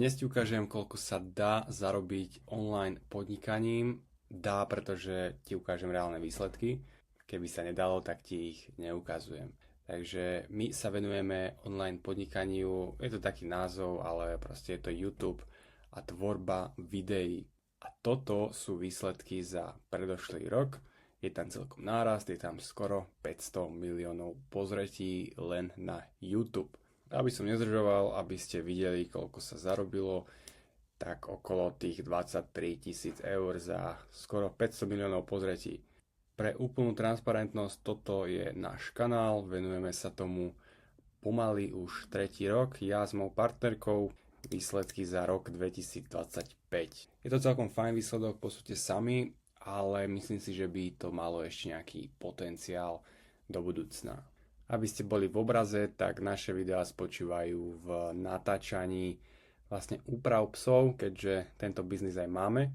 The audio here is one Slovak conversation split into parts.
Dnes ti ukážem, koľko sa dá zarobiť online podnikaním. Dá, pretože ti ukážem reálne výsledky. Keby sa nedalo, tak ti ich neukazujem. Takže my sa venujeme online podnikaniu, je to taký názov, ale proste je to YouTube a tvorba videí. A toto sú výsledky za predošlý rok. Je tam celkom nárast, je tam skoro 500 miliónov pozretí len na YouTube. Aby som nezdržoval, aby ste videli, koľko sa zarobilo, tak okolo tých 23 000 eur za skoro 500 miliónov pozretí. Pre úplnú transparentnosť, toto je náš kanál, venujeme sa tomu pomaly už tretí rok, ja s mojou partnerkou, výsledky za rok 2025. Je to celkom fajn výsledok, posúďte sami, ale myslím si, že by to malo ešte nejaký potenciál do budúcna. Aby ste boli v obraze, tak naše videá spočívajú v natáčaní vlastne úprav psov, keďže tento biznis aj máme.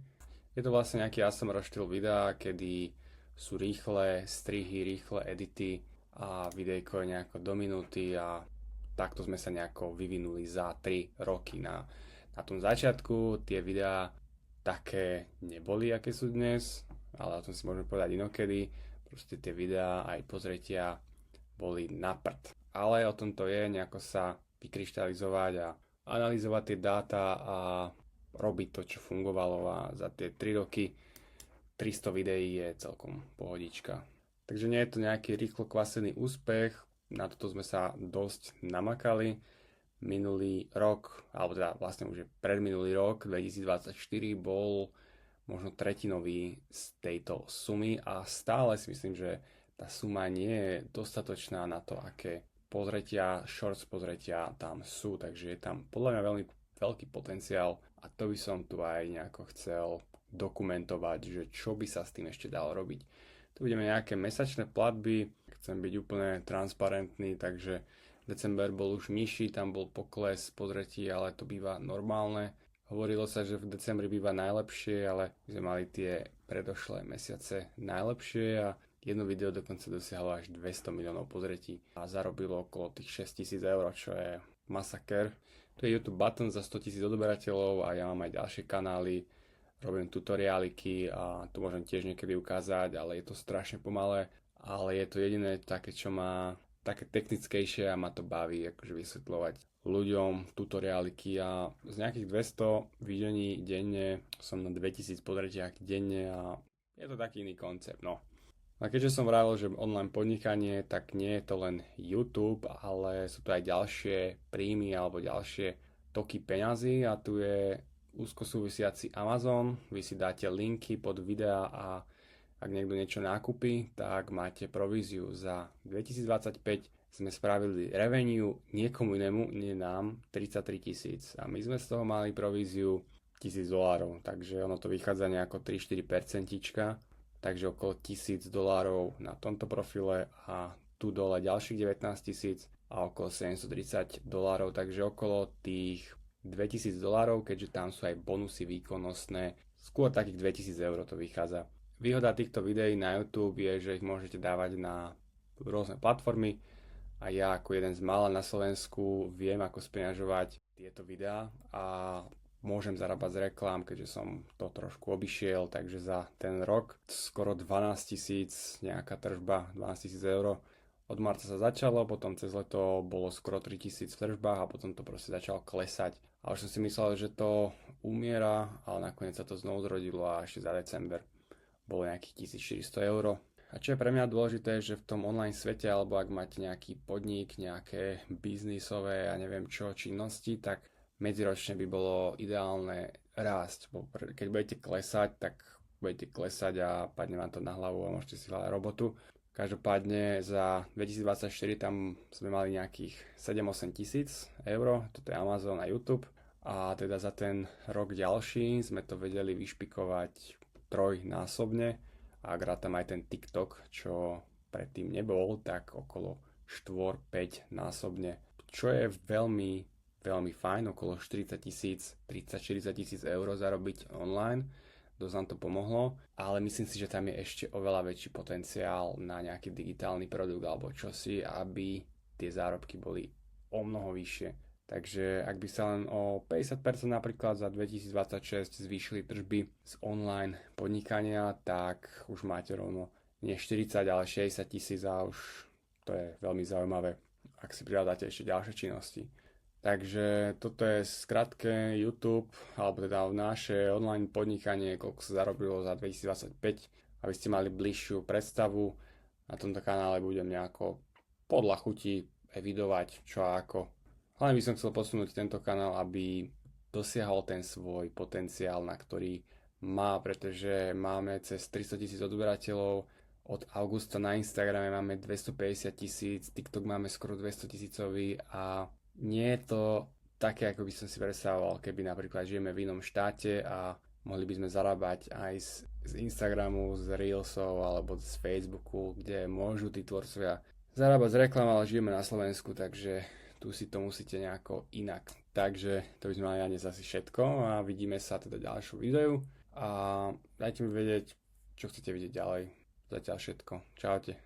Je to vlastne nejaký ASMR štýl videa, kedy sú rýchle strihy, rýchle edity a videjko je nejako do minúty a takto sme sa nejako vyvinuli za 3 roky. Na tom začiatku tie videá také neboli, aké sú dnes, ale o tom si môžeme povedať inokedy. Proste tie videá aj pozretia boli na prd. Ale o tom to je, nejako sa vykryštalizovať a analyzovať tie dáta a robiť to, čo fungovalo, a za tie 3 roky 300 videí je celkom pohodička. Takže nie je to nejaký rýchlo kvasený úspech, na toto sme sa dosť namakali. Minulý rok, alebo teda vlastne už je predminulý rok, 2024 bol možno tretinový z tejto sumy a stále si myslím, že tá suma nie je dostatočná na to, aké pozretia, shorts pozretia tam sú, takže je tam podľa mňa veľmi veľký potenciál a to by som tu aj nejako chcel dokumentovať, že čo by sa s tým ešte dalo robiť. Tu budeme nejaké mesačné platby, chcem byť úplne transparentný, takže december bol už nižší, tam bol pokles pozretí, ale to býva normálne. Hovorilo sa, že v decembri býva najlepšie, ale my sme mali tie predošlé mesiace najlepšie a jedno video dokonca dosiahlo až 200 miliónov pozretí a zarobilo okolo tých 6 000 eur, čo je masaker. Tu je YouTube button za 100 000 odberateľov a ja mám aj ďalšie kanály, robím tutoriáliky a tu môžem tiež niekedy ukázať, ale je to strašne pomalé, ale je to jediné také, čo má také technickejšie a ma to baví akože vysvetľovať ľuďom tutoriáliky a z nejakých 200 videní denne som na 2000 pozretiach denne a je to taký iný koncept, no. A keďže som vravil, že online podnikanie, tak nie je to len YouTube, ale sú to aj ďalšie príjmy alebo ďalšie toky peňazí a tu je úzko súvisiaci Amazon. Vy si dáte linky pod videá a ak niekto niečo nákupí, tak máte províziu. Za 2025 sme spravili revenue niekomu inému, nie nám, 33 000 a my sme z toho mali províziu $1000, takže ono to vychádza nejako 3-4%, takže okolo $1000 na tomto profile a tu dole ďalších 19 000 a okolo $730, takže okolo tých $2000, keďže tam sú aj bonusy výkonnostné, skôr takých 2000 eur to vychádza. Výhoda týchto videí na YouTube je, že ich môžete dávať na rôzne platformy a ja ako jeden z mála na Slovensku viem, ako speňažovať tieto videá a môžem zarábať z reklám, keďže som to trošku obišiel, takže za ten rok skoro 12 000 nejaká tržba, 12 000 eur. Od marca sa začalo, potom cez leto bolo skoro 3000 v tržbách a potom to proste začalo klesať. A už som si myslel, že to umiera, ale nakoniec sa to znovu zrodilo a ešte za december bolo nejakých 1400 eur. A čo je pre mňa dôležité, že v tom online svete, alebo ak máte nejaký podnik, nejaké biznisové, ja neviem čo, činnosti, tak medziročne by bolo ideálne rásť. Keď budete klesať, tak budete klesať a padne vám to na hlavu a môžete si hľadať robotu. Každopádne za 2024 tam sme mali nejakých 7-8 tisíc eur, toto je Amazon a YouTube. A teda za ten rok ďalší sme to vedeli vyšpikovať trojnásobne. A ak rátam aj ten TikTok, čo predtým nebol, tak okolo 4-5 násobne. Čo je veľmi fajn, okolo 40 000, 30-40 000 eur zarobiť online. Dosť nám to pomohlo, ale myslím si, že tam je ešte oveľa väčší potenciál na nejaký digitálny produkt alebo čosi, aby tie zárobky boli o mnoho vyššie. Takže ak by sa len o 50% napríklad za 2026 zvýšili tržby z online podnikania, tak už máte rovno nie 40, ale 60 tisíc a už to je veľmi zaujímavé, ak si pridáte ešte ďalšie činnosti. Takže toto je skrátke YouTube, alebo teda naše online podnikanie, koľko sa zarobilo za 2025, aby ste mali bližšiu predstavu. Na tomto kanále budem nejako podľa chuti evidovať čo a ako. Hlavne by som chcel posunúť tento kanál, aby dosiahol ten svoj potenciál, na ktorý má, pretože máme cez 300 tisíc odberateľov, od augusta na Instagrame máme 250 tisíc, TikTok máme skoro 200 tisícový a nie je to také, ako by som si predstavoval, keby napríklad žijeme v inom štáte a mohli by sme zarábať aj z Instagramu, z Reelsov alebo z Facebooku, kde môžu tí tvorcovia zarábať z reklam, ale žijeme na Slovensku, takže tu si to musíte nejako inak. Takže to by sme mali na dnes asi všetko a vidíme sa teda ďalšiu videu a dajte mi vedieť, čo chcete vidieť ďalej. Zatiaľ všetko. Čaute.